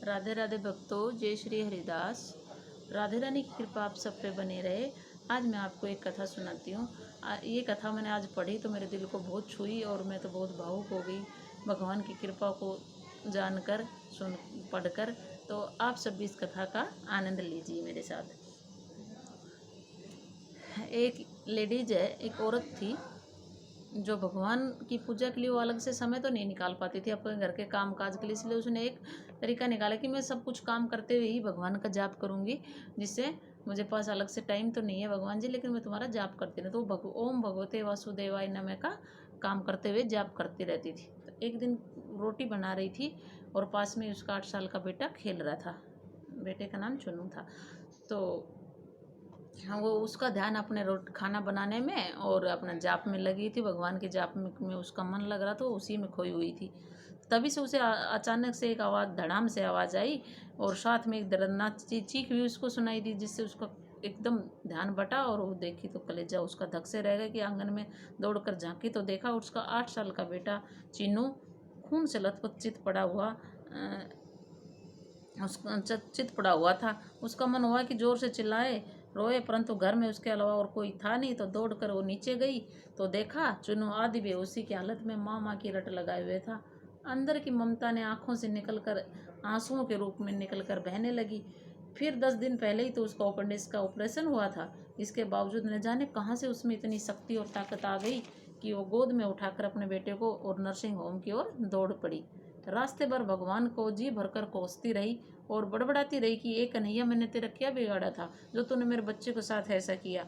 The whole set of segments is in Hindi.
राधे राधे भक्तों, जय श्री हरिदास। राधे रानी की कृपा आप सब पे बने रहे। आज मैं आपको एक कथा सुनाती हूँ। ये कथा मैंने आज पढ़ी तो मेरे दिल को बहुत छुई और मैं तो बहुत भावुक हो गई भगवान की कृपा को जानकर, पढ़कर। तो आप सब भी इस कथा का आनंद लीजिए मेरे साथ। एक लेडीज है, एक औरत थी जो भगवान की पूजा के लिए वो अलग से समय तो नहीं निकाल पाती थी अपने घर के काम काज के लिए। इसलिए उसने एक तरीका निकाला कि मैं सब कुछ काम करते हुए ही भगवान का जाप करूँगी, जिससे मुझे पास अलग से टाइम तो नहीं है भगवान जी, लेकिन मैं तुम्हारा जाप करती रहती। तो ओम भगवते वासुदेवाय नमः का काम करते हुए जाप करती रहती थी। तो एक दिन रोटी बना रही थी और पास में उसका 8 साल का बेटा खेल रहा था। बेटे का नाम चुनू था। तो हाँ, वो उसका ध्यान अपने खाना बनाने में और अपना जाप में लगी थी। भगवान के जाप में उसका मन लग रहा था, उसी में खोई हुई थी। तभी से उसे अचानक से एक आवाज़, धड़ाम से आवाज़ आई और साथ में एक दर्दनाक चीख भी उसको सुनाई दी, जिससे उसका एकदम ध्यान बटा और वो देखी तो कलेजा उसका धक से रह गया कि आंगन में दौड़कर झांकी तो देखा उसका 8 साल का बेटा चीनू खून से लथपथ चित पड़ा हुआ था। उसका मन हुआ कि जोर से चिल्लाए, रोए, परंतु घर में उसके अलावा और कोई था नहीं। तो दौड़कर वो नीचे गई तो देखा चुनू आदि बेहोशी की हालत में माँ माँ की रट लगाए हुए था। अंदर की ममता ने आंखों से निकलकर आंसुओं के रूप में निकलकर बहने लगी। फिर 10 दिन पहले ही तो उसका अपेंडिक्स का ऑपरेशन हुआ था। इसके बावजूद न जाने कहाँ से उसमें इतनी शक्ति और ताकत आ गई कि वो गोद में उठाकर अपने बेटे को और नर्सिंग होम की ओर दौड़ पड़ी। रास्ते भर भगवान को जी भरकर कोसती रही और बड़बड़ाती रही कि ए कन्हैया, मैंने तेरा क्या बिगाड़ा था जो तूने मेरे बच्चे के साथ ऐसा किया।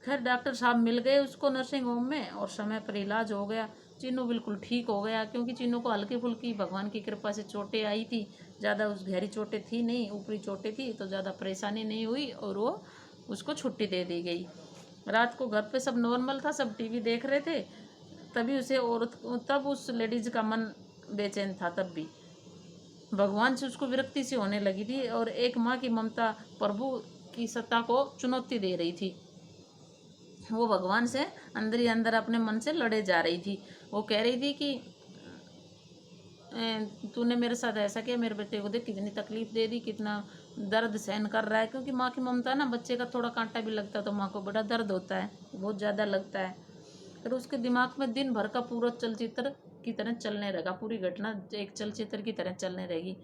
खैर डॉक्टर साहब मिल गए उसको नर्सिंग होम में और समय पर इलाज हो गया। चीनू बिल्कुल ठीक हो गया, क्योंकि चीनू को हल्की फुल्की भगवान की कृपा से चोटें आई थी। ज़्यादा उस गहरी चोटें थी नहीं, ऊपरी चोटें थी, तो ज़्यादा परेशानी नहीं हुई और वो उसको छुट्टी दे दी गई। रात को घर पे सब नॉर्मल था, सब टीवी देख रहे थे। तब उस लेडीज का मन बेचैन था। तब भी भगवान से उसको विरक्ति सी होने लगी थी और एक माँ की ममता प्रभु की सत्ता को चुनौती दे रही थी। वो भगवान से अंदर ही अंदर अपने मन से लड़े जा रही थी। वो कह रही थी कि तूने मेरे साथ ऐसा किया, मेरे बेटे को देख कितनी तकलीफ दे दी, कितना दर्द सहन कर रहा है। क्योंकि माँ की ममता ना, बच्चे का थोड़ा कांटा भी लगता है तो माँ को बड़ा दर्द होता है, बहुत ज़्यादा लगता है। फिर उसके दिमाग में दिन भर का पूरा चलचित्र की तरह चलने लगा, पूरी घटना एक चलचित्र की तरह चलने लगी।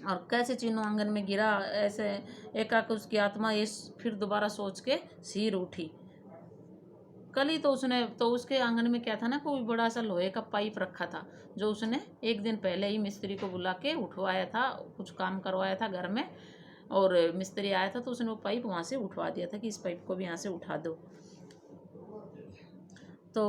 और कैसे चीनू आंगन में गिरा, ऐसे एकाएक उसकी आत्मा ये फिर दोबारा सोच के सिर उठी। कल ही तो उसके आंगन में क्या था ना, कोई बड़ा सा लोहे का पाइप रखा था, जो उसने एक दिन पहले ही मिस्त्री को बुला के उठवाया था, कुछ काम करवाया था घर में। और मिस्त्री आया था तो उसने वो पाइप वहाँ से उठवा दिया था कि इस पाइप को भी यहाँ से उठा दो। तो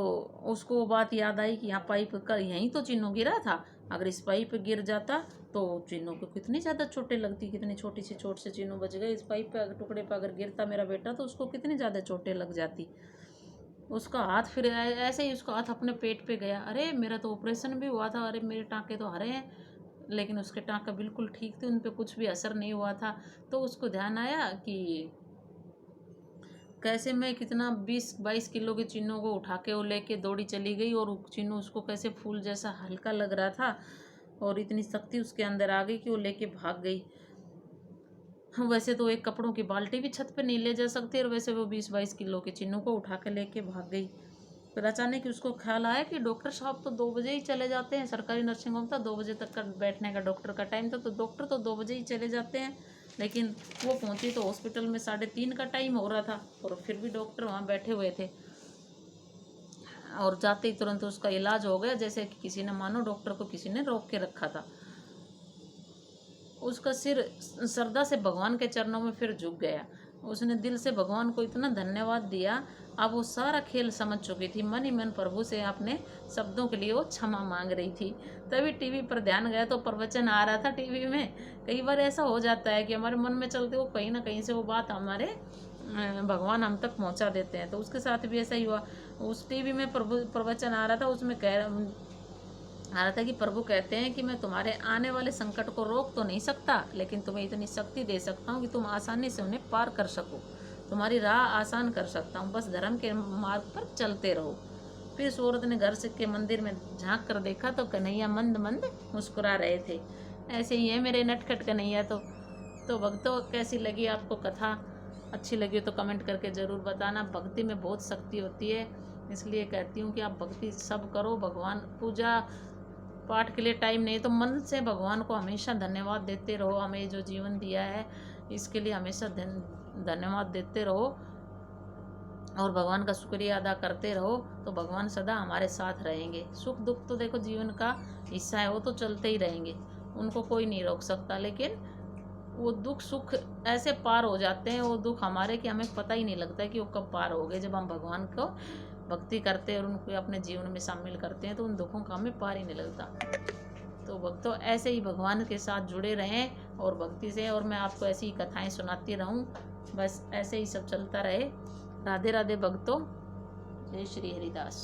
उसको वो बात याद आई कि यहाँ पाइप का यहीं तो चीनू गिरा था। अगर इस पाइप गिर जाता तो चीनू को कितनी ज़्यादा चोटें लगती, कितनी छोटी सी चोट से चीनू बच गए। इस पाइप पे टुकड़े पर अगर गिरता मेरा बेटा तो उसको कितनी ज़्यादा चोटें लग जाती। उसका हाथ फिर ऐसे ही उसका हाथ अपने पेट पे गया। अरे मेरा तो ऑपरेशन भी हुआ था, अरे मेरे टाँके तो हरे हैं। लेकिन उसके टाँका बिल्कुल ठीक थे, उन पर कुछ भी असर नहीं हुआ था। तो उसको ध्यान आया कि कैसे मैं कितना 20-22 किलो के चीनू को उठा के वो लेके दौड़ी चली गई और चीनू उसको कैसे फूल जैसा हल्का लग रहा था और इतनी शक्ति उसके अंदर आ गई कि वो लेके भाग गई। वैसे तो एक कपड़ों की बाल्टी भी छत पे नहीं ले जा सकती और वैसे वो 20-22 किलो के चीनू को उठा के लेके भाग गई। फिर अचानक उसको ख्याल आया कि डॉक्टर साहब तो 2 बजे ही चले जाते हैं। सरकारी नर्सिंग होम था, 2 बजे तक का बैठने का डॉक्टर का टाइम था, तो डॉक्टर तो 2 बजे ही चले जाते हैं। लेकिन वो पहुंची तो हॉस्पिटल में 3:30 का टाइम हो रहा था और फिर भी डॉक्टर वहाँ बैठे हुए थे। और जाते ही तुरंत उसका इलाज हो गया, जैसे कि किसी ने, मानो डॉक्टर को किसी ने रोक के रखा था। उसका सिर श्रद्धा से भगवान के चरणों में फिर झुक गया। उसने दिल से भगवान को इतना धन्यवाद दिया। अब वो सारा खेल समझ चुकी थी। मन ही मन प्रभु से अपने शब्दों के लिए वो क्षमा मांग रही थी। तभी टीवी पर ध्यान गया तो प्रवचन आ रहा था टीवी में। कई बार ऐसा हो जाता है कि हमारे मन में चलते वो कहीं ना कहीं से वो बात हमारे भगवान हम तक पहुंचा देते हैं। तो उसके साथ भी ऐसा ही हुआ। उस टीवी में प्रवचन आ रहा था, उसमें आ रहा था कि प्रभु कहते हैं कि मैं तुम्हारे आने वाले संकट को रोक तो नहीं सकता, लेकिन तुम्हें इतनी शक्ति दे सकता हूँ कि तुम आसानी से उन्हें पार कर सको। तुम्हारी राह आसान कर सकता हूँ, बस धर्म के मार्ग पर चलते रहो। फिर इस औरत ने घर से के मंदिर में झांक कर देखा तो कन्हैया मंद मंद मुस्कुरा रहे थे। ऐसे ही है मेरे नटखट कन्हैया। तो भक्तों, कैसी लगी आपको कथा? अच्छी लगी हो तो कमेंट करके ज़रूर बताना। भक्ति में बहुत शक्ति होती है, इसलिए कहती हूँ कि आप भक्ति सब करो। भगवान पूजा पाठ के लिए टाइम नहीं तो मन से भगवान को हमेशा धन्यवाद देते रहो। हमें जो जीवन दिया है इसके लिए हमेशा धन्यवाद देते रहो और भगवान का शुक्रिया अदा करते रहो, तो भगवान सदा हमारे साथ रहेंगे। सुख दुख तो देखो जीवन का हिस्सा है, वो तो चलते ही रहेंगे, उनको कोई नहीं रोक सकता। लेकिन वो दुख सुख ऐसे पार हो जाते हैं, वो दुख हमारे, कि हमें पता ही नहीं लगता है कि वो कब पार हो गए। जब हम भगवान को भक्ति करते हैं और उनको अपने जीवन में शामिल करते हैं तो उन दुखों का हमें पार ही नहीं लगता। तो भक्तों, ऐसे ही भगवान के साथ जुड़े रहें और भक्ति से, और मैं आपको ऐसी ही कथाएं सुनाती रहूं। बस ऐसे ही सब चलता रहे। राधे राधे भक्तों, जय श्री हरिदास।